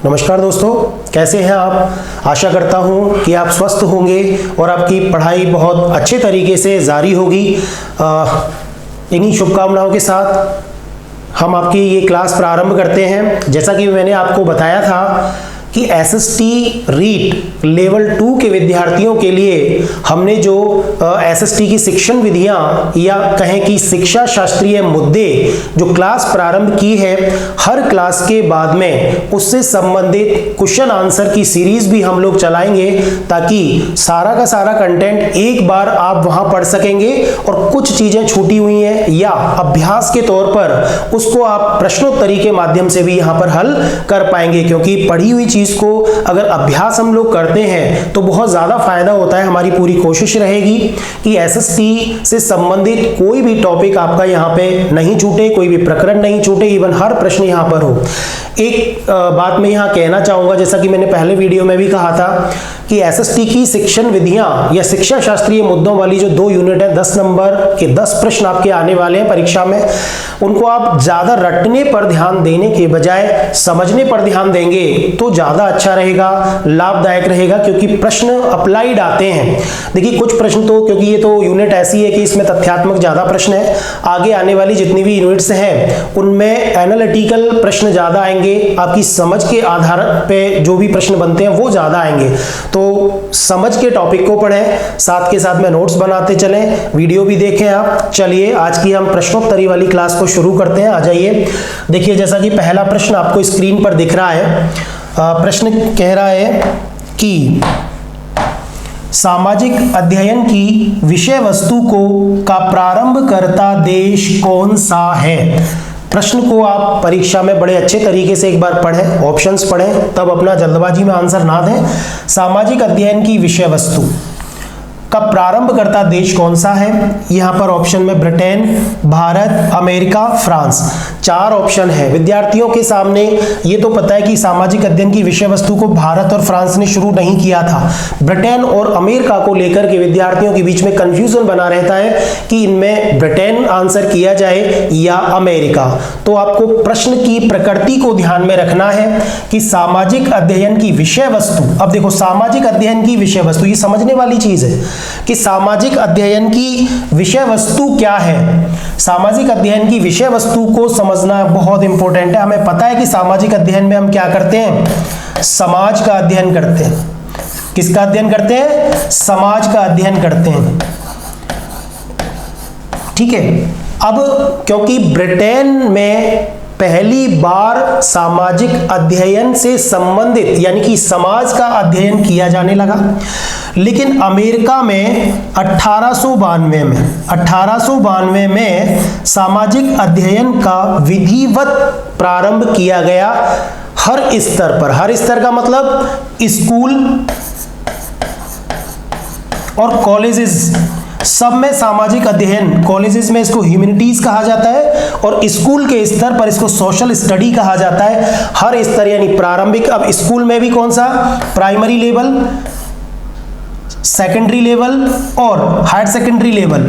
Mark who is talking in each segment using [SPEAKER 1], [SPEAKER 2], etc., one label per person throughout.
[SPEAKER 1] नमस्कार दोस्तों, कैसे हैं आप। आशा करता हूं कि आप स्वस्थ होंगे और आपकी पढ़ाई बहुत अच्छे तरीके से जारी होगी। इन्हीं शुभकामनाओं के साथ हम आपकी ये क्लास प्रारंभ करते हैं। जैसा कि मैंने आपको बताया था कि एसएसटी रीट लेवल 2 के विद्यार्थियों के लिए हमने जो एसएसटी की शिक्षण विधियां या कहें कि शिक्षा शास्त्रीय मुद्दे जो क्लास प्रारंभ की है, हर क्लास के बाद में उससे संबंधित क्वेश्चन आंसर की सीरीज भी हम लोग चलाएंगे, ताकि सारा का सारा कंटेंट एक बार आप वहां पढ़ सकेंगे और कुछ चीजें छूटी हुई हैं या अभ्यास के तौर पर उसको आप प्रश्नोत्तरी के माध्यम से भी यहां पर हल कर पाएंगे। क्योंकि पढ़ी हुई चीज को अगर अभ्यास हम लोग करते हैं तो बहुत ज्यादा फायदा होता है। हमारी पूरी कोशिश रहेगी कि एसएसटी से संबंधित कोई भी टॉपिक आपका यहाँ पे नहीं छूटे, कोई भी प्रकरण नहीं छूटे, इवन हर प्रश्न यहाँ पर हो। एक बात मैं यहाँ कहना चाहूंगा, जैसा कि मैंने पहले वीडियो में भी कहा था कि एसएसटी की शिक्षण विधियां या शिक्षा शास्त्रीय मुद्दों वाली जो 2 यूनिट है, 10 नंबर के 10 प्रश्न आपके आने वाले हैं परीक्षा में, उनको आप ज्यादा रटने पर ध्यान देने के बजाय समझने पर ध्यान देंगे तो ज्यादा अच्छा रहेगा, लाभदायक रहेगा। क्योंकि प्रश्न अप्लाइड आते हैं। देखिए कुछ प्रश्न तो, क्योंकि ये तो यूनिट ऐसी है कि इसमें तथ्यात्मक ज्यादा प्रश्न है, आगे आने वाली जितनी भी यूनिट्स हैं उनमें एनालिटिकल प्रश्न ज्यादा आएंगे, आपकी समझ के आधार पे जो भी प्रश्न बनते हैं वो ज्यादा आएंगे। तो समझ के टॉपिक को पढ़ें, साथ के साथ में नोट्स बनाते चलें, वीडियो भी देखें आप। चलिए आज की हम प्रश्नोत्तरी वाली क्लास को शुरू करते हैं। आ जाइए, देखिए जैसा कि पहला प्रश्न आपको स्क्रीन पर दिख रहा है। प्रश्न कह रहा है कि सामाजिक अध्ययन की विषय वस्तु का प्रारंभकर्ता देश कौन सा है। प्रश्न को आप परीक्षा में बड़े अच्छे तरीके से एक बार पढ़ें, ऑप्शंस पढ़ें, तब अपना जल्दबाजी में आंसर ना दें। सामाजिक अध्ययन की विषय वस्तु का प्रारंभकर्ता देश कौन सा है। यहां पर ऑप्शन में Britain, Bharat, America, France, 4 option है विद्यार्थियों के सामने। ये तो पता है कि सामाजिक अध्ययन की विषय वस्तु को भारत और फ्रांस ने शुरू नहीं किया था। ब्रिटेन और अमेरिका को लेकर के विद्यार्थियों के बीच में कंफ्यूजन बना रहता है कि इनमें ब्रिटेन आंसर किया जाए या अमेरिका। तो आपको प्रश्न की प्रकृति को ध्यान में रखना है कि सामाजिक अध्ययन की विषय वस्तु, अब देखो सामाजिक अध्ययन की विषय वस्तु ये समझने वाली चीज है कि सामाजिक अध्ययन की विषय वस्तु क्या है। सामाजिक अध्ययन की विषय वस्तु को समझना बहुत इंपॉर्टेंट है। हमें पता है कि सामाजिक अध्ययन में हम क्या करते हैं, समाज का अध्ययन करते हैं। किसका अध्ययन करते हैं, समाज का अध्ययन करते हैं। ठीक है। अब क्योंकि ब्रिटेन में पहली बार सामाजिक अध्ययन से संबंधित यानी कि समाज का अध्ययन किया जाने लगा, लेकिन अमेरिका में 1892 में सामाजिक अध्ययन का विधिवत प्रारंभ किया गया हर स्तर पर। हर स्तर का मतलब स्कूल और कॉलेजेस, सब में सामाजिक अध्ययन। कॉलेजेस में इसको ह्यूमैनिटीज कहा जाता है और स्कूल के स्तर पर इसको सोशल स्टडी कहा जाता है। हर स्तर यानी प्रारंभिक, अब स्कूल में भी कौन सा, प्राइमरी लेवल, सेकेंडरी लेवल और हायर सेकेंडरी लेवल,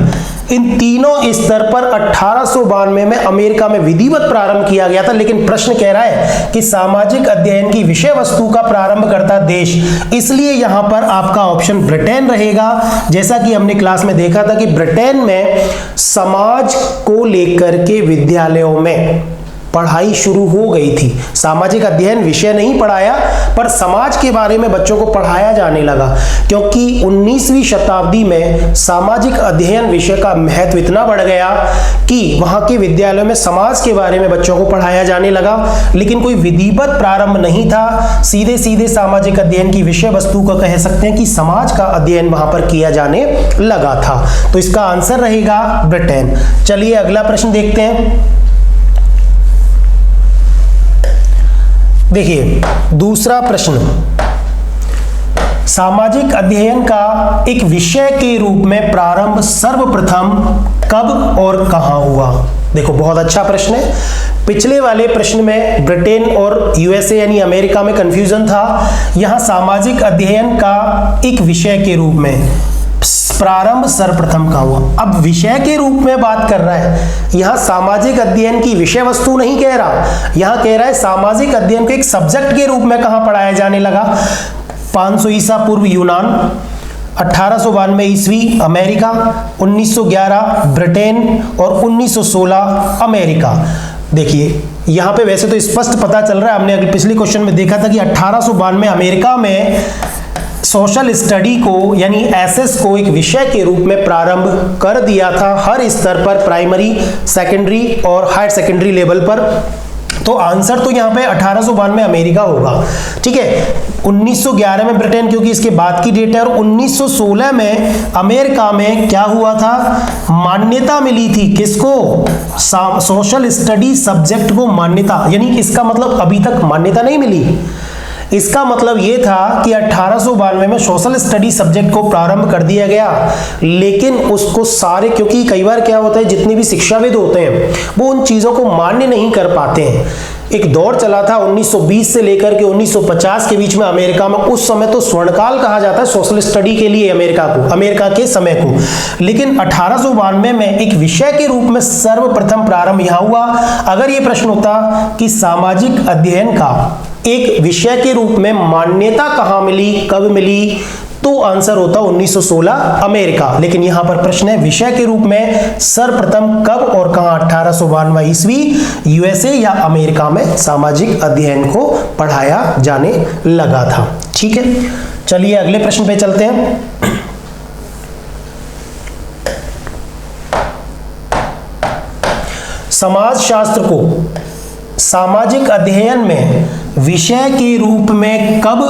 [SPEAKER 1] इन तीनों स्तर पर 1892 में अमेरिका में विधिवत प्रारंभ किया गया था। लेकिन प्रश्न कह रहा है कि सामाजिक अध्ययन की विषय वस्तु का प्रारंभ करता देश, इसलिए यहां पर आपका ऑप्शन ब्रिटेन रहेगा। जैसा कि हमने क्लास में देखा था कि ब्रिटेन में समाज को लेकर के विद्यालयों में पढ़ाई शुरू हो गई थी। सामाजिक अध्ययन विषय नहीं पढ़ाया, पर समाज के बारे में बच्चों को पढ़ाया जाने लगा, क्योंकि 19वीं शताब्दी में सामाजिक अध्ययन विषय का महत्व इतना बढ़ गया कि वहां के विद्यालयों में समाज के बारे में बच्चों को पढ़ाया जाने लगा। लेकिन कोई विधिवत प्रारंभ नहीं था, सीधे सीधे सामाजिक अध्ययन की विषय वस्तु को कह सकते हैं कि समाज का अध्ययन वहां पर किया जाने लगा था। तो इसका आंसर रहेगा ब्रिटेन। चलिए अगला प्रश्न देखते हैं। देखिए दूसरा प्रश्न, सामाजिक अध्ययन का एक विषय के रूप में प्रारंभ सर्वप्रथम कब और कहां हुआ। देखो बहुत अच्छा प्रश्न है। पिछले वाले प्रश्न में ब्रिटेन और यूएसए यानी अमेरिका में कंफ्यूजन था, यहां सामाजिक अध्ययन का एक विषय के रूप में प्रारंभ सर्वप्रथम का हुआ। अब विषय के रूप में बात कर रहा है, यहां सामाजिक अध्ययन की विषय वस्तु नहीं कह रहा, यहां कह रहा है सामाजिक अध्ययन को एक सब्जेक्ट के रूप में कहां पढ़ाया जाने लगा। 500 ईसा पूर्व यूनान, 1892 ईस्वी अमेरिका, 1911 ब्रिटेन और 1916 अमेरिका। देखिए यहां पे वैसे तो स्पष्ट पता चल रहा है, हमने अगले पिछले क्वेश्चन में देखा था कि 1892 अमेरिका में सोशल स्टडी को यानी एसएस को एक विषय के रूप में प्रारंभ कर दिया था हर स्तर पर, प्राइमरी, सेकेंडरी और हायर सेकेंडरी लेवल पर। तो आंसर तो यहाँ पे 1892 अमेरिका होगा, ठीक है। 1911 में ब्रिटेन, क्योंकि इसके बाद की डेट है, और 1916 में अमेरिका में क्या हुआ था, मान्यता मिली थी किसको, सोशल स्टडी सब्जेक्ट को मान्यता। यानी इसका मतलब अभी तक मान्यता नहीं मिली, इसका मतलब यह था कि 1892 में सोशल स्टडी सब्जेक्ट को प्रारंभ कर दिया गया, लेकिन उसको सारे, क्योंकि कई बार क्या होता है जितने भी शिक्षाविद होते हैं वो उन चीजों को मान्य नहीं कर पाते हैं। एक दौर चला था 1920 से लेकर के 1950 के बीच में अमेरिका में, उस समय तो स्वर्णकाल कहा जाता है सोशल स्टडी के लिए अमेरिका को, अमेरिका के समय को। लेकिन 1892 में एक विषय के रूप में सर्वप्रथम प्रारंभ यहां हुआ। अगर ये प्रश्न होता कि सामाजिक अध्ययन का एक विषय के रूप में मान्यता कहां मिली, कब मिली, तो आंसर होता 1916 अमेरिका। लेकिन यहां पर प्रश्न है विषय के रूप में सर्वप्रथम कब और कहां, 1892 ईस्वी यूएसए या अमेरिका में सामाजिक अध्ययन को पढ़ाया जाने लगा था। ठीक है, चलिए अगले प्रश्न पे चलते हैं। समाजशास्त्र को सामाजिक अध्ययन में विषय के रूप में कब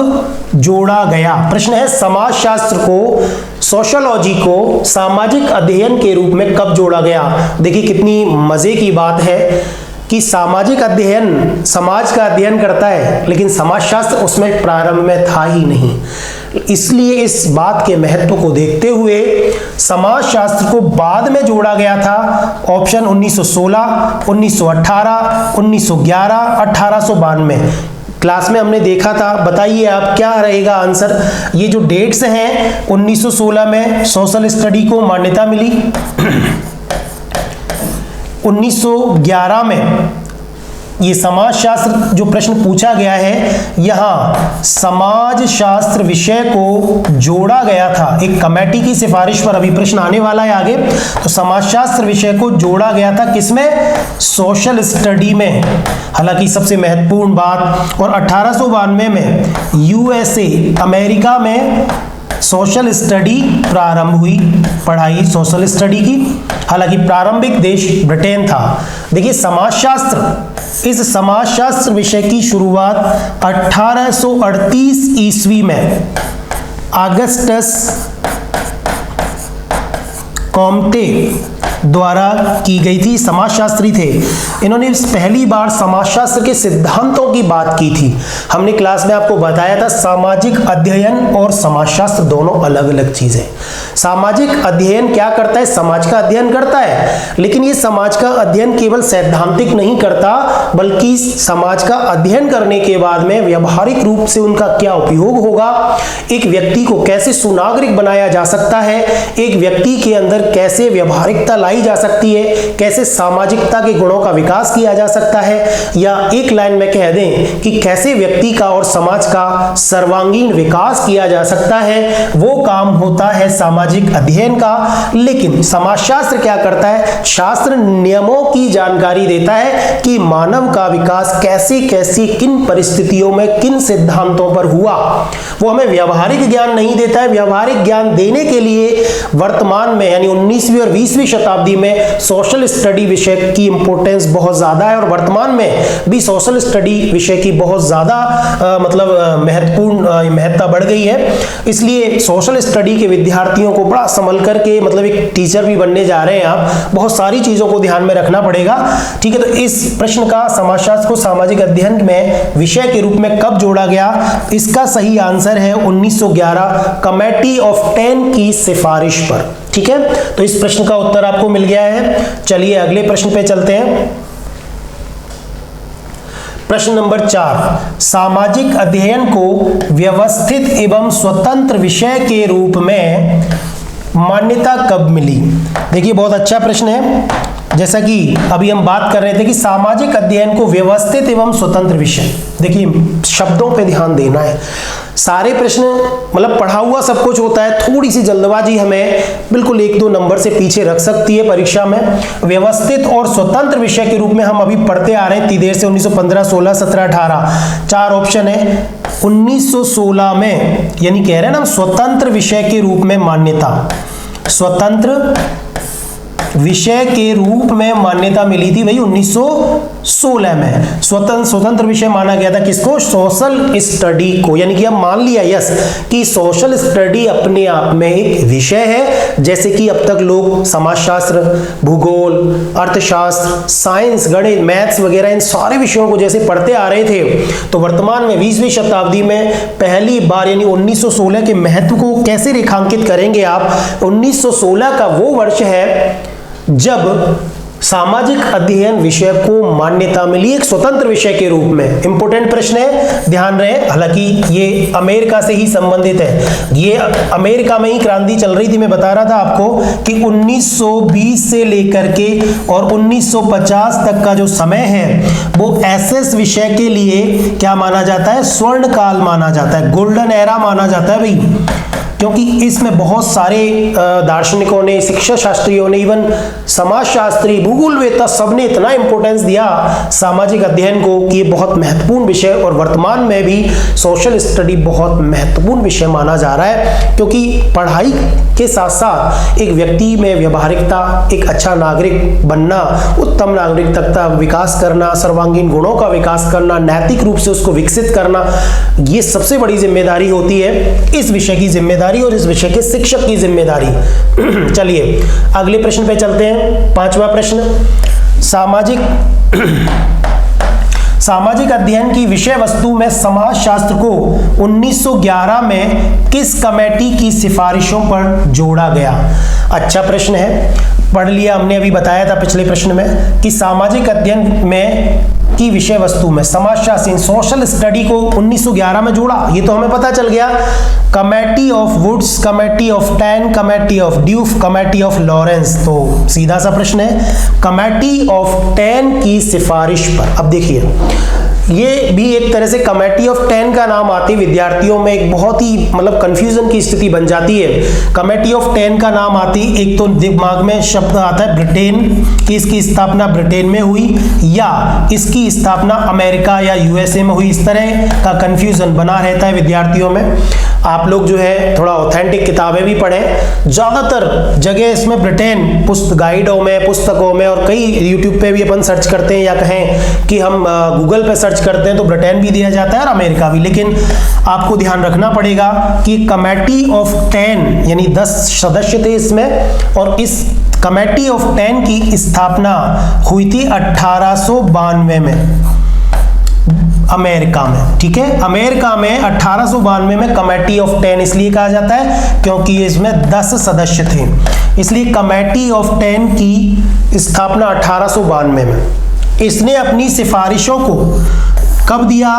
[SPEAKER 1] जोड़ा गया। प्रश्न है समाजशास्त्र को, सोशियोलॉजी को सामाजिक अध्ययन के रूप में कब जोड़ा गया। देखिए कितनी मजे की बात है कि सामाजिक अध्ययन समाज का अध्ययन करता है, लेकिन समाजशास्त्र उसमें प्रारंभ में था ही नहीं। इसलिए इस बात के महत्व को देखते हुए समाजशास्त्र को बाद में जोड़ा गया था। ऑप्शन 1916, 1918, 1911, 1892। क्लास में हमने देखा था, बताइए आप क्या रहेगा आंसर। ये जो डेट्स हैं, 1916 में सोशल स्टडी को मान्यता मिली, 1911 में ये समाजशास्त्र जो प्रश्न पूछा गया है, यहां समाजशास्त्र विषय को जोड़ा गया था। एक कमेटी की सिफारिश पर, अभी प्रश्न आने वाला है आगे, तो समाजशास्त्र विषय को जोड़ा गया था किसमें, सोशल स्टडी में। हालांकि सबसे महत्वपूर्ण बात, और 1892 में यूएसए अमेरिका में सोशल स्टडी प्रारंभ हुई, पढ़ाई सोशल स्टडी की। हालांकि प्रारंभिक देश ब्रिटेन था। देखिए समाजशास्त्र, इस समाजशास्त्र विषय की शुरुआत 1838 ईस्वी में ऑगस्टस कॉम्टे द्वारा की गई थी। समाजशास्त्री थे, इन्होंने पहली बार समाजशास्त्र के सिद्धांतों की बात की थी। हमने क्लास में आपको बताया था सामाजिक अध्ययन और समाजशास्त्र दोनों अलग अलग चीजें। सामाजिक अध्ययन क्या करता है, समाज का अध्ययन करता है, लेकिन ये समाज का अध्ययन केवल सैद्धांतिक नहीं करता, बल्कि समाज का अध्ययन करने के बाद में व्यवहारिक रूप से उनका क्या उपयोग होगा, एक व्यक्ति को कैसे सुनागरिक बनाया जा सकता है, एक व्यक्ति के अंदर कैसे व्यवहारिकता लाई जा सकती है, कैसे सामाजिकता के गुणों का विकास किया जा सकता है, या एक लाइन में कह दें कि कैसे व्यक्ति का और समाज का सर्वांगीण विकास किया जा सकता है, वो काम होता है सामाजिक अध्ययन का। लेकिन समाजशास्त्र क्या करता है, शास्त्र नियमों की जानकारी देता है कि मानव का विकास कैसे कैसे किन परिस्थितियों में किन सिद्धांतों पर हुआ। वो हमें व्यवहारिक ज्ञान नहीं देता है। व्यवहारिक ज्ञान देने के लिए वर्तमान में यानी 19वीं और 20वीं शताब्दी में सोशल स्टडी विषय की इंपॉर्टेंस बहुत ज्यादा है, और वर्तमान में भी सोशल स्टडी विषय की बहुत ज्यादा महत्ता बढ़ गई है। इसलिए सोशल स्टडी के विद्यार्थियों को बड़ा संभल करके, मतलब एक टीचर भी बनने जा रहे हैं आप, बहुत सारी चीजों को ध्यान में रखना पड़ेगा। ठीक है, तो इस प्रश्न का समाजशास्त्र को सामाजिक अध्ययन में विषय के रूप में कब जोड़ा गया, इसका सही आंसर है 1911 कमेटी ऑफ 10 की सिफारिश पर। ठीक है, तो इस प्रश्न का उत्तर आपको मिल गया है। चलिए अगले प्रश्न पे चलते हैं। प्रश्न नंबर 4, सामाजिक अध्ययन को व्यवस्थित एवं स्वतंत्र विषय के रूप में मान्यता कब मिली? देखिए बहुत अच्छा प्रश्न है। जैसा कि अभी हम बात कर रहे थे कि सामाजिक अध्ययन को व्यवस्थित एवं स्वतंत्र विषय, देखिए शब्दों पे ध्यान देना है। सारे प्रश्न मतलब पढ़ा हुआ सब कुछ होता है, थोड़ी सी जल्दबाजी हमें बिल्कुल 1-2 नंबर से पीछे रख सकती है परीक्षा में। व्यवस्थित और स्वतंत्र विषय के रूप में हम अभी पढ़ते आ रहे हैं इतनी देर से 1915, 16, 17, 18 4 ऑप्शन है। 1916 में यानी कह रहे हैं ना हम स्वतंत्र विषय के रूप में मान्यता, स्वतंत्र विषय के रूप में मान्यता मिली थी भाई 1916 में। स्वतंत्र विषय माना गया था किसको? सोशल स्टडी को। यानी कि अब मान लिया यस कि सोशल स्टडी अपने आप में एक विषय है। जैसे कि अब तक लोग समाजशास्त्र, भूगोल, अर्थशास्त्र, साइंस, गणित, मैथ्स वगैरह इन सारे विषयों को जैसे पढ़ते आ रहे थे, तो वर्तमान में 20वीं शताब्दी में पहली बार यानी 1916 के महत्व को कैसे रेखांकित करेंगे आप? 1916 का वो वर्ष है जब सामाजिक अध्ययन विषय को मान्यता मिली एक स्वतंत्र विषय के रूप में। इंपॉर्टेंट प्रश्न है, ध्यान रहे। हालांकि ये अमेरिका से ही संबंधित है, ये अमेरिका में ही क्रांति चल रही थी। मैं बता रहा था आपको कि 1920 से लेकर के और 1950 तक का जो समय है वो एसएस विषय के लिए क्या माना जाता है? स्वर्ण काल माना जाता है, गोल्डन एरा माना जाता है भाई। क्योंकि इसमें बहुत सारे दार्शनिकों ने, शिक्षा शास्त्रियों ने, इवन समाजशास्त्री, भूगोलवेत्ता सबने इतना इंपॉर्टेंस दिया सामाजिक अध्ययन को कि ये बहुत महत्वपूर्ण विषय, और वर्तमान में भी सोशल स्टडी बहुत महत्वपूर्ण विषय माना जा रहा है। क्योंकि पढ़ाई के साथ साथ एक व्यक्ति में व्यवहारिकता, एक अच्छा नागरिक बनना, उत्तम नागरिकता विकास करना, सर्वांगीण गुणों का विकास करना, नैतिक रूप से उसको विकसित करना, ये सबसे बड़ी जिम्मेदारी होती है। इस विषय की जिम्मेदारी और इस विषय के शिक्षक की जिम्मेदारी। चलिए अगले प्रश्न पे चलते हैं। 5वां प्रश्न, सामाजिक अध्ययन की विषय वस्तु में समाजशास्त्र को 1911 में किस कमेटी की सिफारिशों पर जोड़ा गया? अच्छा प्रश्न है, पढ़ लिया हमने, अभी बताया था पिछले प्रश्न में कि सामाजिक अध्ययन में की विषय वस्तु में समाजशास्त्र सोशल स्टडी को 1911 में जोड़ा। ये तो हमें पता चल गया। Committee of Woods, committee of Tan, committee of Duff, committee of Lawrence. तो सीधा सा प्रश्न है, कमेटी ऑफ टैन की सिफारिश पर। अब देखिए ये भी एक तरह से कमेटी ऑफ 10 का नाम आती है, विद्यार्थियों में एक बहुत ही मतलब कंफ्यूजन की स्थिति बन जाती है। कमेटी ऑफ 10 का नाम आती, एक तो दिमाग में शब्द आता है ब्रिटेन की, इसकी स्थापना ब्रिटेन में हुई या इसकी स्थापना अमेरिका या यूएसए में हुई। इस तरह का कंफ्यूजन बना रहता है विद्यार्थियों में। आप लोग जो है थोड़ा ऑथेंटिक किताबें भी पढ़ें। ज्यादातर जगह इसमें ब्रिटेन गाइडों में, पुस्तकों में और कई यूट्यूब पे भी अपन सर्च करते हैं या कहें कि हम गूगल पे सर्च करते हैं तो ब्रिटेन भी दिया जाता है और अमेरिका भी। लेकिन आपको ध्यान रखना पड़ेगा कि कमेटी ऑफ 10 यानी 10 सदस्य थे इसमें, और इस कमेटी ऑफ 10 की स्थापना हुई थी 1892 में अमेरिका में। ठीक है, अमेरिका में 1892 में कमेटी ऑफ 10 इसलिए कहा जाता है क्योंकि इसमें 10 सदस्य थे, इसलिए कमेटी ऑफ 10 की स्थापना 1892 में। इसने अपनी सिफारिशों को कब दिया?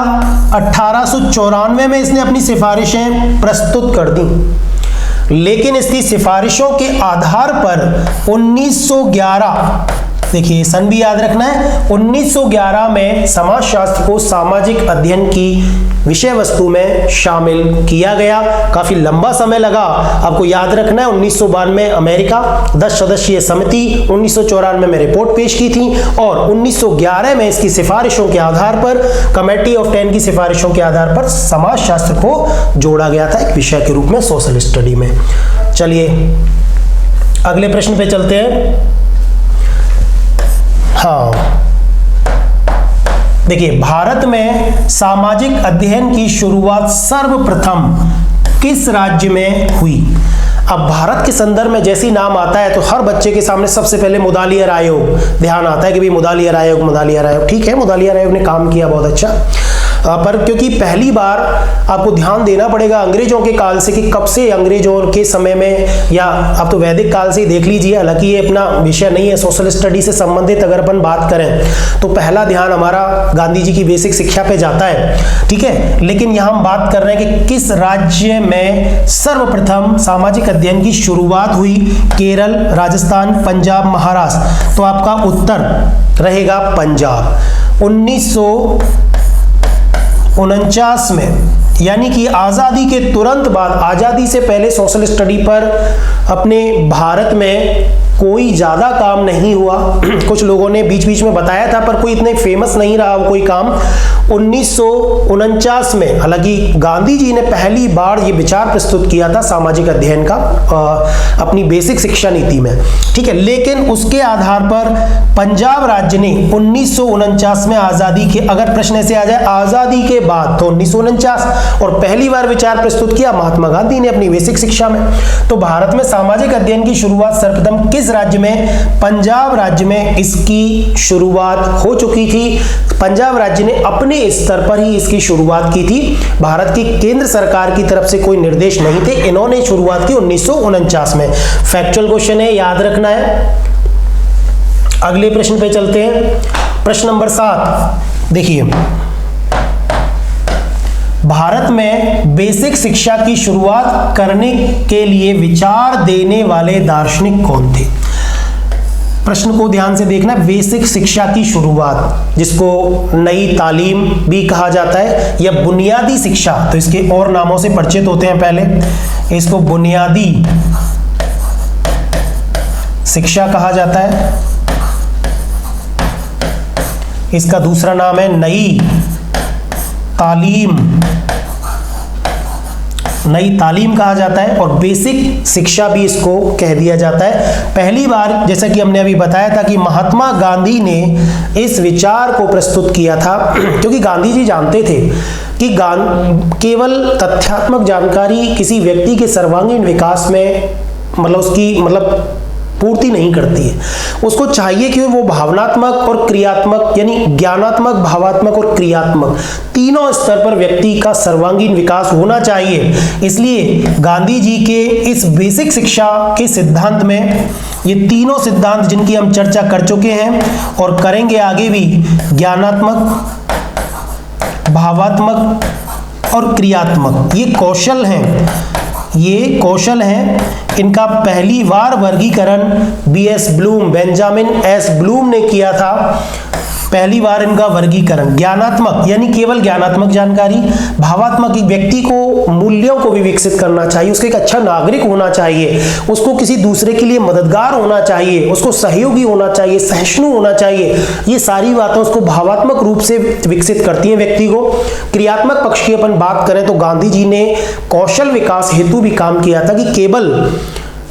[SPEAKER 1] 1894 में इसने अपनी सिफारिशें प्रस्तुत कर दी। लेकिन इसकी सिफारिशों के आधार पर 1911, देखिए सन भी याद रखना है, 1911 में समाजशास्त्र को सामाजिक अध्ययन की विषय वस्तु में शामिल किया गया। काफी लंबा समय लगा, आपको याद रखना है। 1992 अमेरिका 10 सदस्यीय समिति 1994 में रिपोर्ट पेश की थी और 1911 में इसकी सिफारिशों के आधार पर, कमेटी ऑफ 10 की सिफारिशों के आधार पर समाजशास्त्र को जोड़ा गया था एक विषय के रूप में सोशल स्टडी में। चलिए अगले प्रश्न पे चलते हैं। हाँ, देखिए भारत में सामाजिक अध्ययन की शुरुआत सर्वप्रथम किस राज्य में हुई? अब भारत के संदर्भ में जैसे ही नाम आता है तो हर बच्चे के सामने सबसे पहले मुदालियर आयोग ध्यान आता है कि भाई मुदालियर आयोग, ठीक है, मुदालियर आयोग ने काम किया बहुत अच्छा। पर क्योंकि पहली बार आपको ध्यान देना पड़ेगा अंग्रेजों के काल से कि कब से अंग्रेजों के समय में, या आप तो वैदिक काल से ही देख लीजिए, हालांकि ये अपना विषय नहीं है, सोशल स्टडी से संबंधित अगर अपन बात करें तो पहला ध्यान हमारा गांधी जी की बेसिक शिक्षा पे जाता है, ठीक है। लेकिन यहाँ हम बात कर रहे हैं कि किस राज्य में सर्वप्रथम सामाजिक अध्ययन की शुरुआत हुई। केरल, राजस्थान, पंजाब, महाराष्ट्र। तो आपका उत्तर रहेगा पंजाब। 1949 में, यानी कि आजादी के तुरंत बाद, आजादी से पहले सोशल स्टडी पर अपने भारत में कोई ज्यादा काम नहीं हुआ। कुछ लोगों ने बीच बीच में बताया था पर कोई इतने फेमस नहीं रहा कोई काम। 1949 में हालांकि गांधी जी ने पहली बार ये विचार प्रस्तुत किया था सामाजिक अध्ययन का अपनी बेसिक शिक्षा नीति में, ठीक है। लेकिन उसके आधार पर पंजाब राज्य ने 1949 में आजादी के, अगर प्रश्न ऐसे आ जाए आजादी के बाद, तो 1949, और पहली बार विचार प्रस्तुत किया महात्मा गांधी ने अपनी बेसिक शिक्षा में। तो भारत में सामाजिक अध्ययन की शुरुआत सर्वप्रथम किस राज्य में? पंजाब राज्य में इसकी शुरुआत हो चुकी थी। पंजाब राज्य ने अपने स्तर पर ही इसकी शुरुआत की थी, भारत की केंद्र सरकार की तरफ से कोई निर्देश नहीं थे, इन्होंने शुरुआत की 1949 में। फैक्चुअल क्वेश्चन है, याद रखना है। अगले प्रश्न पे चलते हैं। प्रश्न नंबर 7 देखिए, भारत में बेसिक शिक्षा की शुरुआत करने के लिए विचार देने वाले दार्शनिक कौन थे? प्रश्न को ध्यान से देखना। बेसिक शिक्षा की शुरुआत, जिसको नई तालीम भी कहा जाता है या बुनियादी शिक्षा, तो इसके और नामों से परिचित होते हैं। पहले इसको बुनियादी शिक्षा कहा जाता है, इसका दूसरा नाम है नई तालीम, नई तालीम कहा जाता है, और बेसिक शिक्षा भी इसको कह दिया जाता है। पहली बार, जैसा कि हमने अभी बताया था, कि महात्मा गांधी ने इस विचार को प्रस्तुत किया था, क्योंकि गांधी जी जानते थे कि केवल तथ्यात्मक जानकारी किसी व्यक्ति के सर्वांगीण विकास में उसकी पूर्ति नहीं करती है। उसको चाहिए कि वो भावनात्मक और क्रियात्मक, यानी ज्ञानात्मक, भावात्मक और क्रियात्मक तीनों स्तर पर व्यक्ति का सर्वांगीण विकास होना चाहिए। इसलिए गांधी जी के इस बेसिक शिक्षा के सिद्धांत में ये तीनों सिद्धांत, जिनकी हम चर्चा कर चुके हैं और करेंगे आगे भी, ज्ञानात्मक, भावात्मक और क्रियात्मक, ये कौशल हैं, ये कौशल हैं। इनका पहली बार वर्गीकरण BS Bloom, Benjamin S Bloom ने किया था। पहली बार इनका वर्गीकरण ज्ञानात्मक, यानी केवल ज्ञानात्मक जानकारी, भावात्मक, एक व्यक्ति को मूल्यों को भी विकसित करना चाहिए, उसको एक अच्छा नागरिक होना चाहिए, उसको किसी दूसरे के लिए मददगार होना चाहिए, उसको सहयोगी होना चाहिए, सहिष्णु होना चाहिए। ये सारी बातें उसको भावात्मक रूप से विकसित करती हैं व्यक्ति को। क्रियात्मक पक्ष की अपन बात करें तो गांधी जी ने कौशल विकास हेतु भी काम किया था, कि केवल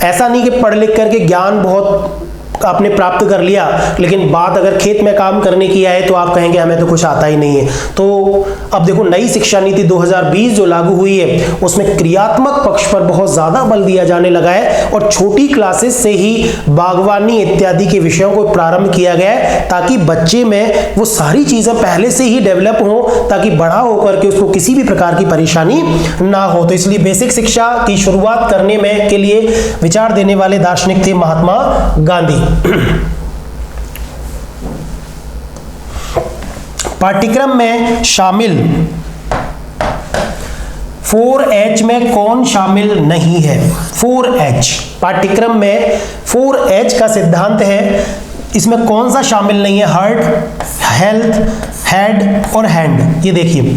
[SPEAKER 1] ऐसा नहीं कि पढ़ लिख करके ज्ञान बहुत आपने प्राप्त कर लिया, लेकिन बात अगर खेत में काम करने की आए तो आप कहेंगे हमें तो कुछ आता ही नहीं है। तो अब देखो, नई शिक्षा नीति 2020 जो लागू हुई है, उसमें क्रियात्मक पक्ष पर बहुत ज्यादा बल दिया जाने लगा है, और छोटी क्लासेस से ही बागवानी इत्यादि के विषयों को प्रारंभ किया गया है, ताकि बच्चे में वो सारी चीजें पहले से ही डेवलप हो, ताकि बड़ा होकर के उसको किसी भी प्रकार की परेशानी ना हो। तो इसलिए बेसिक शिक्षा की शुरुआत करने में के लिए विचार देने वाले दार्शनिक थे महात्मा गांधी। पाठ्यक्रम में शामिल 4H में कौन शामिल नहीं है? 4H पाठ्यक्रम में 4H का सिद्धांत है, इसमें कौन सा शामिल नहीं है? हार्ट, हेल्थ, हेड और हैंड। ये देखिए,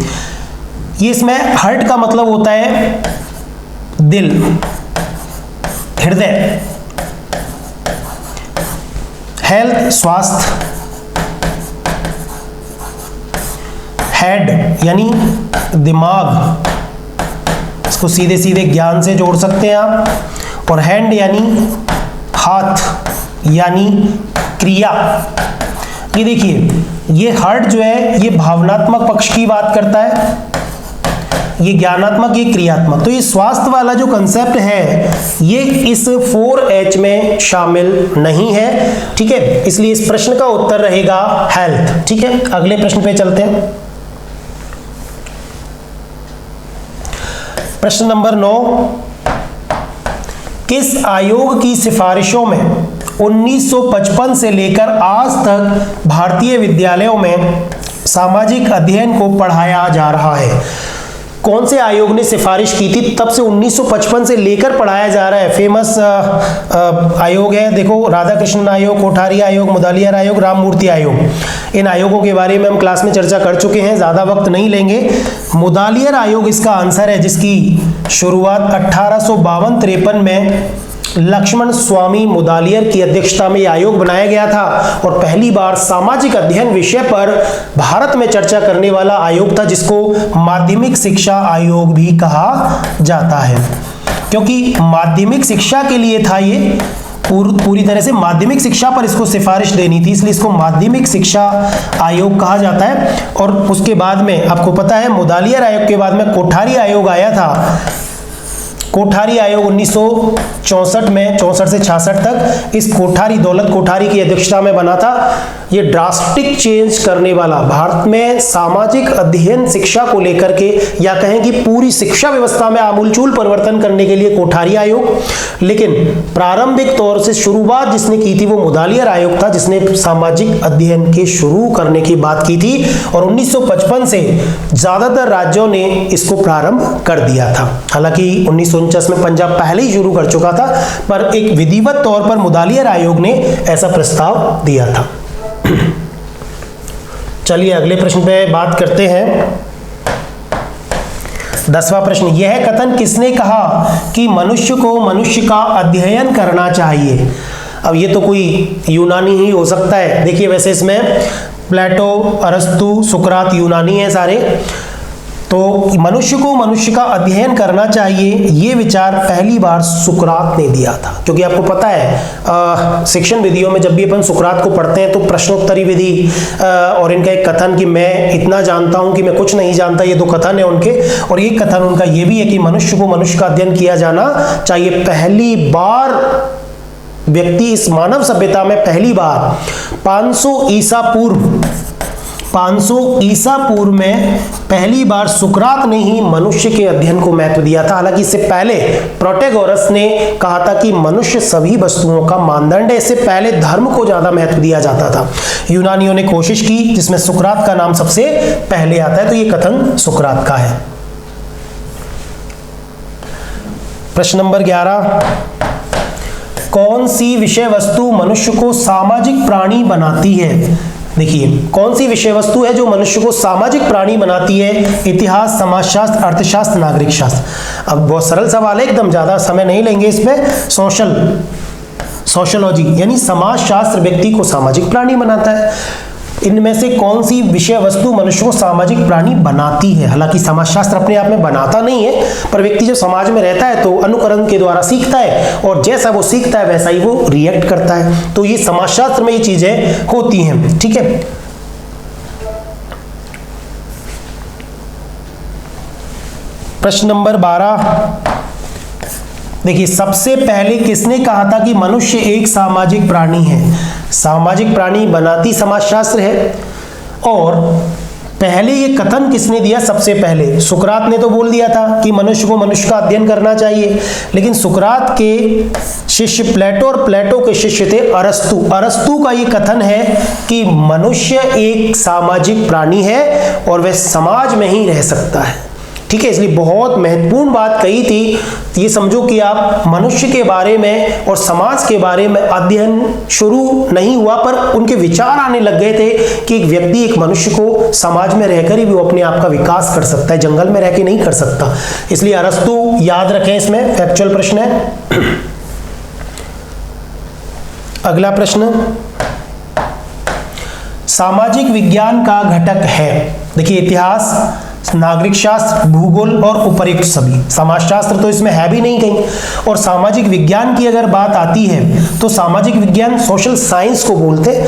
[SPEAKER 1] ये इसमें हार्ट का मतलब होता है दिल, हृदय, हेल्थ स्वास्थ्य, हेड यानी दिमाग, इसको सीधे सीधे ज्ञान से जोड़ सकते हैं आप, और हैंड यानी हाथ यानी क्रिया। ये देखिए, ये हार्ट जो है ये भावनात्मक पक्ष की बात करता है, ये ज्ञानात्मक, ये क्रियात्मक। तो ये स्वास्थ्य वाला जो कंसेप्ट है ये इस 4H में शामिल नहीं है, ठीक है। इसलिए इस प्रश्न का उत्तर रहेगा हेल्थ, ठीक है। अगले प्रश्न पे चलते हैं। प्रश्न नंबर 9, किस आयोग की सिफारिशों में 1955 से लेकर आज तक भारतीय विद्यालयों में सामाजिक अध्ययन को पढ़ाया जा रहा है? कौन से आयोग ने सिफारिश की थी? तब से 1955 से लेकर पढ़ाया जा रहा है। फेमस आयोग है, देखो, राधा कृष्णन आयोग, कोठारी आयोग, मुदालियार आयोग, राममूर्ति आयोग। इन आयोगों के बारे में हम क्लास में चर्चा कर चुके हैं, ज़्यादा वक्त नहीं लेंगे। मुदालियार आयोग इसका आंसर है, जिसकी शुरुआत 1852-53 में लक्ष्मण स्वामी मुदालियर की अध्यक्षता में यह आयोग बनाया गया था और पहली बार सामाजिक अध्ययन विषय पर भारत में चर्चा करने वाला आयोग था, जिसको माध्यमिक शिक्षा आयोग भी कहा जाता है, क्योंकि माध्यमिक शिक्षा के लिए था ये, पूरी तरह से माध्यमिक शिक्षा पर इसको सिफारिश देनी थी, इसलिए इसको माध्यमिक शिक्षा आयोग कहा जाता है। और उसके बाद में आपको पता है, मुदालियर आयोग के बाद में कोठारी आयोग आया था। कोठारी आयोग 1964 में, 64 से 66 तक इस कोठारी, दौलत कोठारी की अध्यक्षता में बना था। ये ड्रास्टिक चेंज करने वाला, भारत में सामाजिक अध्ययन शिक्षा को लेकर के, या कहें कि पूरी शिक्षा व्यवस्था में आमूलचूल परिवर्तन करने के लिए कोठारी आयोग। लेकिन प्रारंभिक तौर से शुरुआत जिसने की थी वो मुदालियर आयोग था, जिसने सामाजिक अध्ययन के शुरू करने की बात की थी और 1955 से ज्यादातर राज्यों ने इसको प्रारंभ कर दिया था। हालांकि 1949 में पंजाब पहले ही शुरू कर चुका था, पर एक विधिवत तौर पर मुदालियर आयोग ने ऐसा प्रस्ताव दिया था। चलिए अगले प्रश्न पे बात करते हैं। 10वां प्रश्न, यह कथन किसने कहा कि मनुष्य को मनुष्य का अध्ययन करना चाहिए? अब ये तो कोई यूनानी ही हो सकता है। देखिए, वैसे इसमें प्लेटो, अरस्तु, सुकरात यूनानी है सारे। तो मनुष्य को मनुष्य का अध्ययन करना चाहिए, ये विचार पहली बार सुकरात ने दिया था। क्योंकि आपको पता है, शिक्षण विधियों में जब भी अपन सुकरात को पढ़ते हैं तो प्रश्नोत्तरी विधि और इनका एक कथन कि मैं इतना जानता हूं कि मैं कुछ नहीं जानता, ये दो कथन है उनके। और ये कथन उनका ये भी है कि मनुष्य को मनुष्य का अध्ययन किया जाना चाहिए। पहली बार व्यक्ति इस मानव सभ्यता में पहली बार 500 ईसा पूर्व में पहली बार सुकरात ने ही मनुष्य के अध्ययन को महत्व दिया था। हालांकि इससे पहले प्रोटैगोरस ने कहा था कि मनुष्य सभी वस्तुओं का मानदंड है। इससे पहले धर्म को ज्यादा महत्व दिया जाता था। यूनानियों ने कोशिश की, जिसमें सुकरात का नाम सबसे पहले आता है, तो ये कथन सुकरात का है। प्रश्न नंबर 11, कौन सी विषय वस्तु मनुष्य को सामाजिक प्राणी बनाती है? देखिए, कौन सी विषय वस्तु है जो मनुष्य को सामाजिक प्राणी बनाती है? इतिहास, समाजशास्त्र, अर्थशास्त्र, नागरिक शास्त्र। अब बहुत सरल सवाल है, एकदम ज्यादा समय नहीं लेंगे इसमें। सोशलॉजी यानी समाजशास्त्र व्यक्ति को सामाजिक प्राणी बनाता है। इनमें से कौन सी विषय वस्तु मनुष्य को सामाजिक प्राणी बनाती है? हालांकि समाजशास्त्र अपने आप में बनाता नहीं है, पर व्यक्ति जब समाज में रहता है तो अनुकरण के द्वारा सीखता है और जैसा वो सीखता है वैसा ही वो रिएक्ट करता है। तो ये समाजशास्त्र में ये चीजें होती हैं। ठीक है, प्रश्न नंबर 12, देखिए, सबसे पहले किसने कहा था कि मनुष्य एक सामाजिक प्राणी है? सामाजिक प्राणी बनाती समाजशास्त्र है। और पहले ये कथन किसने दिया? सबसे पहले सुकरात ने तो बोल दिया था कि मनुष्य को मनुष्य का अध्ययन करना चाहिए। लेकिन सुकरात के शिष्य प्लेटो और प्लेटो के शिष्य थे अरस्तु। अरस्तु का ये कथन है कि मनुष्य एक सामाजिक प्राणी है और वह समाज में ही रह सकता है। ठीक है, इसलिए बहुत महत्वपूर्ण बात कही थी। ये समझो कि आप मनुष्य के बारे में और समाज के बारे में अध्ययन शुरू नहीं हुआ, पर उनके विचार आने लग गए थे कि एक व्यक्ति, एक मनुष्य को समाज में रहकर ही वो अपने आप का विकास कर सकता है, जंगल में रह के नहीं कर सकता। इसलिए अरस्तु याद रखें, इसमें फैक्चुअल प्रश्न है। अगला प्रश्न, सामाजिक विज्ञान का घटक है। देखिए, इतिहास, नागरिक शास्त्र, भूगोल और उपर्युक्त सभी। समाजशास्त्र तो इसमें है भी नहीं कहीं। और सामाजिक विज्ञान की अगर बात आती है तो सामाजिक विज्ञान सोशल साइंस को बोलते हैं।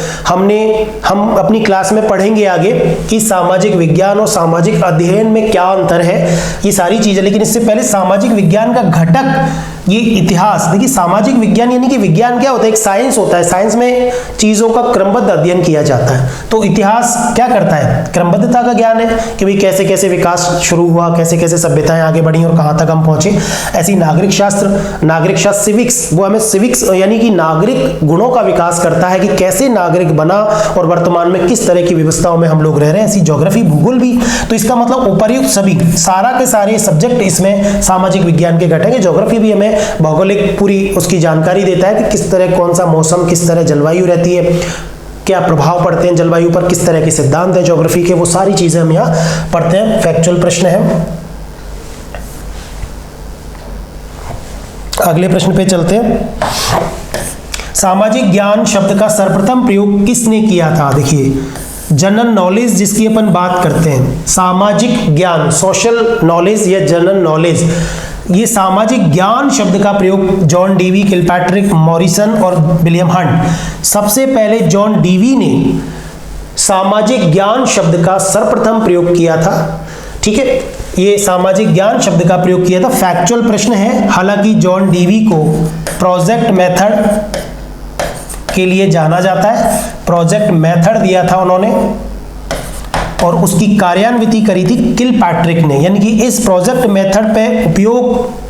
[SPEAKER 1] हम अपनी क्लास में पढ़ेंगे आगे कि सामाजिक विज्ञान और सामाजिक अध्ययन में क्या अंतर है, ये सारी चीजें। लेकिन इससे पहले सामाजिक विज्ञान का घटक ये इतिहास। देखिए, सामाजिक विज्ञान यानी कि विज्ञान क्या होता है? एक साइंस होता है। साइंस में चीजों का क्रमबद्ध अध्ययन किया जाता है। तो इतिहास क्या करता है? क्रमबद्धता का ज्ञान है कि भाई कैसे कैसे कैसे विकास शुरू हुआ, कैसे कैसे सभ्यताएं आगे बढ़ी और कहां तक हम पहुंचे। ऐसी नागरिक शास्त्र सिविक्स, वो हमें सिविक्स यानी कि नागरिक गुणों का विकास करता है कि कैसे नागरिक बना और वर्तमान में किस तरह की व्यवस्थाओं में हम लोग रह रहे हैं। ऐसी ज्योग्राफी, भूगोल भी। तो इसका मतलब उपर्युक्त सभी सारा के सारे सब्जेक्ट इसमें सामाजिक विज्ञान के घटक है। ज्योग्राफी भी हमें भौगोलिक पूरी उसकी जानकारी देता है कि किस तरह कौन सा मौसम, किस तरह जलवायु रहती है, क्या प्रभाव पड़ते हैं जलवायु पर, किस तरह के सिद्धांत हैं ज्योग्राफी के, वो सारी चीजें हम यहाँ पढ़ते हैं। फैक्चुअल प्रश्न है। अगले प्रश्न पे चलते हैं। सामाजिक ज्ञान शब्द का सर्वप्रथम प्रयोग किसने किया था? देखिए, जनरल नॉलेज जिसकी अपन बात करते हैं, सामाजिक ज्ञान, सोशल नॉलेज या जनरल नॉलेज, ये सामाजिक ज्ञान शब्द का प्रयोग जॉन डीवी, किलपैट्रिक, मॉरिसन और विलियम हंट। सबसे पहले जॉन डीवी ने सामाजिक ज्ञान शब्द का सर्वप्रथम प्रयोग किया था। ठीक है, ये सामाजिक ज्ञान शब्द का प्रयोग किया था। फैक्चुअल प्रश्न है। हालांकि जॉन डीवी को प्रोजेक्ट मेथड के लिए जाना जाता है। प्रोजेक्ट मेथड दिया था उन्होंने और उसकी कार्यान्विति करी थी किलपैट्रिक ने, यानी कि इस प्रोजेक्ट मेथड पे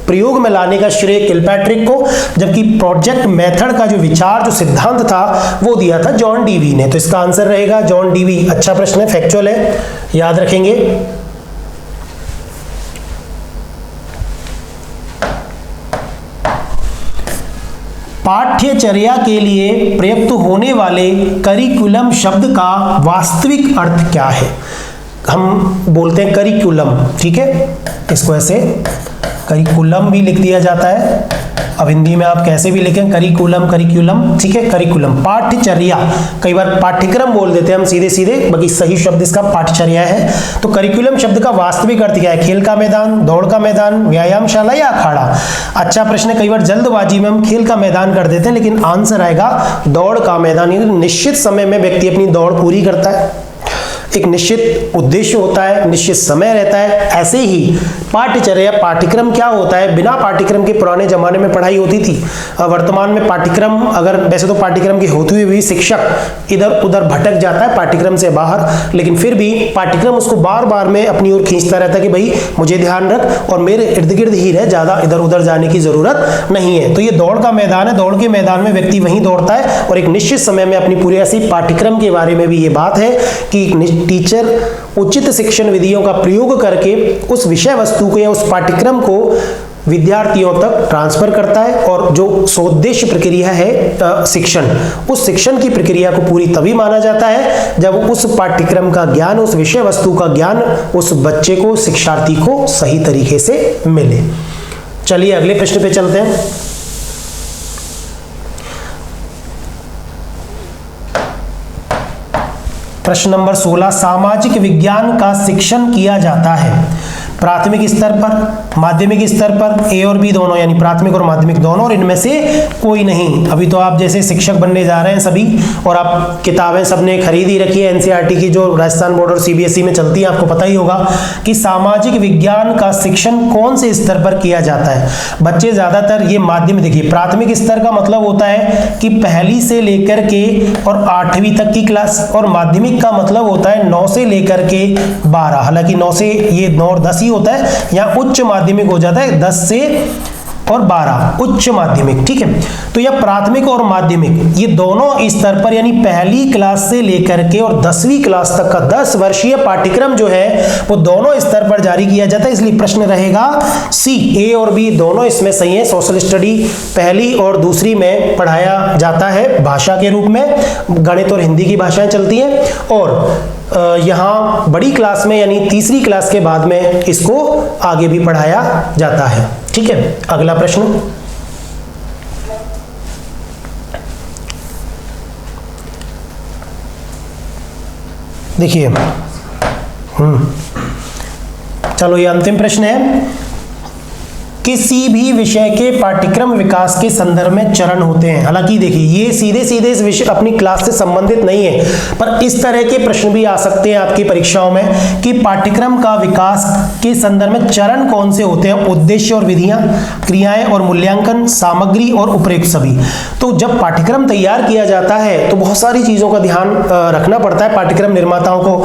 [SPEAKER 1] प्रयोग में लाने का श्रेय किलपैट्रिक को, जबकि प्रोजेक्ट मेथड का जो विचार, जो सिद्धांत था, वो दिया था जॉन डीवी ने। तो इसका आंसर रहेगा जॉन डीवी। अच्छा प्रश्न है, फैक्चुअल है, याद रखेंगे। पाठ्यचर्या के लिए प्रयुक्त होने वाले करिकुलम शब्द का वास्तविक अर्थ क्या है? हम बोलते हैं करिकुलम, ठीक है, इसको ऐसे करिकुलम भी लिख दिया जाता है। अब हिंदी में आप कैसे भी लिखें, करिकुलम, करिकुलम, ठीक है, करिकुलम। पाठ्यचर्या, कई बार पाठ्यक्रम बोल देते हैं हम सीधे सीधे, बाकी सही शब्द इसका पाठ्यचर्या है। तो करिकुलम शब्द का वास्तविक अर्थ क्या है? खेल का मैदान, दौड़ का मैदान, व्यायामशाला या अखाड़ा? अच्छा प्रश्न है। कई बार जल्दबाजी में हम खेल का मैदान कर देते हैं, लेकिन आंसर आएगा दौड़ का मैदान। निश्चित समय में व्यक्ति अपनी दौड़ पूरी करता है, एक निश्चित उद्देश्य होता है, निश्चित समय रहता है। ऐसे ही पाठ्यचर्या, पाठ्यक्रम क्या होता है? बिना पाठ्यक्रम के पुराने जमाने में पढ़ाई होती थी। वर्तमान में पाठ्यक्रम, अगर वैसे तो पाठ्यक्रम की होते हुए भी शिक्षक इधर उधर भटक जाता है पाठ्यक्रम से बाहर, लेकिन फिर भी पाठ्यक्रम उसको बार बार में अपनी ओर खींचता रहता है कि भाई मुझे ध्यान रख और मेरे इर्द गिर्द ही रह, ज्यादा इधर उधर जाने की जरूरत नहीं है। तो ये दौड़ का मैदान है। दौड़ के मैदान में व्यक्ति वहीं दौड़ता है और एक निश्चित समय में अपनी पूरी, ऐसी पाठ्यक्रम के बारे में भी ये बात है कि टीचर उचित शिक्षण विधियों का प्रयोग करके उस विषय वस्तु को या उस पाठ्यक्रम को विद्यार्थियों तक ट्रांसफर करता है। और जो सोद्देश्य प्रक्रिया है शिक्षण, उस शिक्षण की प्रक्रिया को पूरी तभी माना जाता है जब उस पाठ्यक्रम का ज्ञान, उस विषय वस्तु का ज्ञान उस बच्चे को, शिक्षार्थी को सही तरीके से मिले। चलिए अगले प्रश्न पे चलते हैं। प्रश्न नंबर 16, सामाजिक विज्ञान का शिक्षण किया जाता है प्राथमिक स्तर पर, माध्यमिक स्तर पर, ए और बी दोनों, यानी प्राथमिक और माध्यमिक दोनों, और इनमें से कोई नहीं। अभी तो आप जैसे शिक्षक बनने जा रहे हैं सभी, और आप किताबें सबने खरीदी रखी है एनसीईआरटी की, जो राजस्थान बोर्ड और सीबीएसई में चलती है। आपको पता ही होगा कि सामाजिक विज्ञान का शिक्षण कौन से स्तर पर किया जाता है। बच्चे ज्यादातर ये माध्यमिक, देखिए प्राथमिक स्तर का मतलब होता है कि पहली से लेकर के और 8वीं तक की क्लास, और माध्यमिक का मतलब होता है 9 से लेकर के 12। हालांकि 9 से ये 9 और 10 होता है, यहाँ उच्च माध्यमिक हो जाता है 10 से और 12 उच्च माध्यमिक, ठीक है। तो यह प्राथमिक और माध्यमिक ये दोनों स्तर पर, यानी पहली क्लास से लेकर के और 10वीं क्लास तक का 10 वर्षीय पाठ्यक्रम जो है वो दोनों स्तर पर जारी किया जाता है। इसलिए प्रश्न रहेगा सी, ए और बी दोनों इसमें सही है। सोशल स्टडी पहली और दूसरी में पढ़ाया जाता है भाषा के रूप में, गणित और हिंदी की भाषाएं चलती हैं, और यहाँ बड़ी क्लास में यानी तीसरी क्लास के बाद में इसको आगे भी पढ़ाया जाता है, ठीक है। अगला प्रश्न, देखिए, चलो ये अंतिम प्रश्न है किसी भी विषय के पाठ्यक्रम विकास के संदर्भ में चरण होते हैं। हालांकि देखिए ये सीधे सीधे इस विषय अपनी क्लास से संबंधित नहीं है, पर इस तरह के प्रश्न भी आ सकते हैं आपकी परीक्षाओं में कि पाठ्यक्रम का विकास के संदर्भ में चरण कौन से होते हैं। उद्देश्य और विधियां, क्रियाएं और मूल्यांकन, सामग्री और उपयुक्त सभी। तो जब पाठ्यक्रम तैयार किया जाता है तो बहुत सारी चीजों का ध्यान रखना पड़ता है। पाठ्यक्रम निर्माताओं को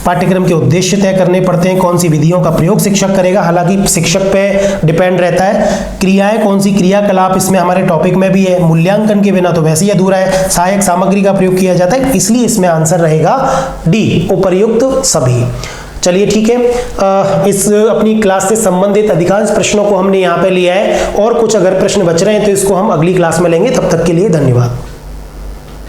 [SPEAKER 1] पाठ्यक्रम के उद्देश्य तय करने पड़ते हैं, कौन सी विधियों का प्रयोग शिक्षक करेगा, हालांकि शिक्षक पे डिपेंड रहता है। क्रियाएं, कौन सी क्रियाकलाप इसमें हमारे टॉपिक में भी है। मूल्यांकन के बिना तो वैसे ही अधूरा है। सहायक सामग्री का प्रयोग किया जाता है, इसलिए इसमें आंसर रहेगा डी, उपर्युक्त सभी। चलिए ठीक है, इस अपनी क्लास से संबंधित अधिकांश प्रश्नों को हमने यहाँ पे लिया है, और कुछ अगर प्रश्न बच रहे हैं तो इसको हम अगली क्लास में लेंगे। तब तक के लिए धन्यवाद।